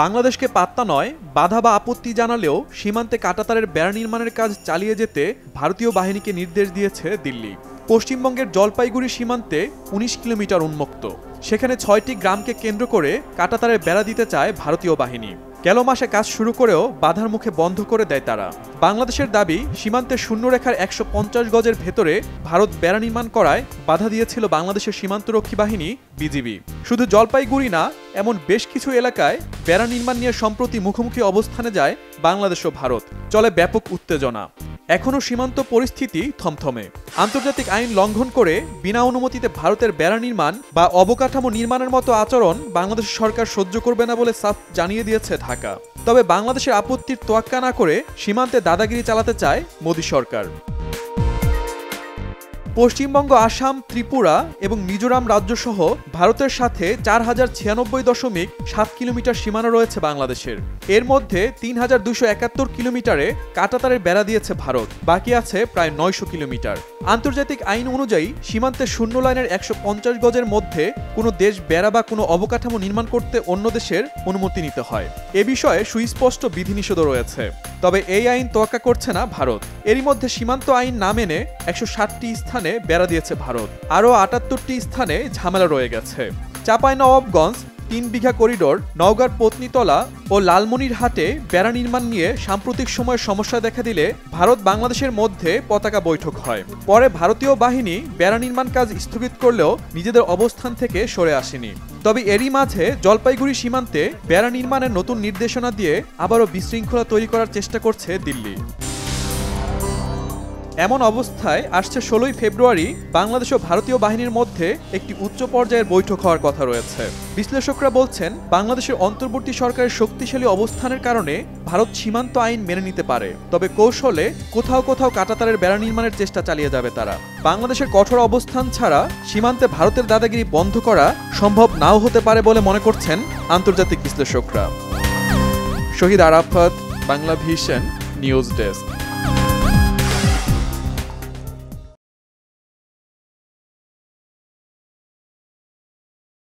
বাংলাদেশকে পাত্তা নয়, বাধা বা আপত্তি জানালেও সীমান্তে কাঁটাতারের বেড়া নির্মাণের কাজ চালিয়ে যেতে ভারতীয় বাহিনীকে নির্দেশ দিয়েছে দিল্লি। পশ্চিমবঙ্গের জলপাইগুড়ি সীমান্তে ১৯ কিলোমিটার উন্মুক্ত। সেখানে ৬টি গ্রামকে কেন্দ্র করে কাঁটাতারের বেড়া দিতে চায় ভারতীয় বাহিনী। গেল মাসে কাজ শুরু করেও বাধার মুখে বন্ধ করে দেয় তারা। বাংলাদেশের দাবি, সীমান্তের শূন্যরেখার ১৫০ গজের ভেতরে ভারত বেড়া নির্মাণ করায় বাধা দিয়েছিল বাংলাদেশের সীমান্তরক্ষী বাহিনী বিজিবি। শুধু জলপাইগুড়ি না, এমন বেশ কিছু এলাকায় বেড়া নির্মাণ নিয়ে সম্প্রতি মুখোমুখি অবস্থানে যায় বাংলাদেশ ও ভারত। চলে ব্যাপক উত্তেজনা। এখনও সীমান্ত পরিস্থিতি থমথমে। আন্তর্জাতিক আইন লঙ্ঘন করে বিনা অনুমতিতে ভারতের বেড়া নির্মাণ বা অবকাঠামো নির্মাণের মতো আচরণ বাংলাদেশ সরকার সহ্য করবে না বলে সাফ জানিয়ে দিয়েছে ঢাকা। তবে বাংলাদেশের আপত্তির তোয়াক্কা না করে সীমান্তে দাদাগিরি চালাতে চায় মোদী সরকার। পশ্চিমবঙ্গ, আসাম, ত্রিপুরা এবং মিজোরাম রাজ্যসহ ভারতের সাথে ৪,০৯৬.৭ কিলোমিটার সীমানা রয়েছে বাংলাদেশের। এর মধ্যে ৩,২৭১ কিলোমিটারে কাঁটাতারের বেড়া দিয়েছে ভারত, বাকি আছে প্রায় ৯০০ কিলোমিটার। আন্তর্জাতিক আইন অনুযায়ী সীমান্তে শূন্য লাইনের ১৫০ গজের মধ্যে কোনো দেশ বেড়া বা কোনো অবকাঠামো নির্মাণ করতে অন্য দেশের অনুমতি নিতে হয়। এ বিষয়ে সুস্পষ্ট বিধিনিষেধ রয়েছে। তবে এই আইন তোয়াক্কা করছে না ভারত। এরই মধ্যে সীমান্ত আইন না মেনে ১৬০টি স্থানে বেড়া দিয়েছে ভারত। আরও ৭৮টি স্থানে ঝামেলা রয়ে গেছে। চাঁপাইনবাবগঞ্জ ৩ বিঘা করিডোর, নওগাঁর পত্নীতলা ও লালমনিরহাটে বেড়া নির্মাণ নিয়ে সাম্প্রতিক সময়ে সমস্যা দেখা দিলে ভারত বাংলাদেশের মধ্যে পতাকা বৈঠক হয়। পরে ভারতীয় বাহিনী বেড়া নির্মাণ কাজ স্থগিত করলেও নিজেদের অবস্থান থেকে সরে আসেনি। তবে এরই মাঝে জলপাইগুড়ি সীমান্তে বেড়া নির্মাণের নতুন নির্দেশনা দিয়ে আবারও বিশৃঙ্খলা তৈরি করার চেষ্টা করছে দিল্লি। এমন অবস্থায় আসছে ১৬ই ফেব্রুয়ারি বাংলাদেশ ও ভারতীয় বাহিনীর মধ্যে একটি উচ্চ পর্যায়ের বৈঠক হওয়ার কথা রয়েছে। বিশ্লেষকরা বলছেন, বাংলাদেশের অন্তর্বর্তী সরকারের শক্তিশালী অবস্থানের কারণে ভারত সীমান্ত আইন মেনে নিতে পারে, তবে কৌশলে কোথাও কোথাও কাঁটাতারের বেড়া নির্মাণের চেষ্টা চালিয়ে যাবে তারা। বাংলাদেশের কঠোর অবস্থান ছাড়া সীমান্তে ভারতের দাদাগিরি বন্ধ করা সম্ভব নাও হতে পারে বলে মনে করছেন আন্তর্জাতিক বিশ্লেষকরা। Shahid Arafat, Bangla vision news desk.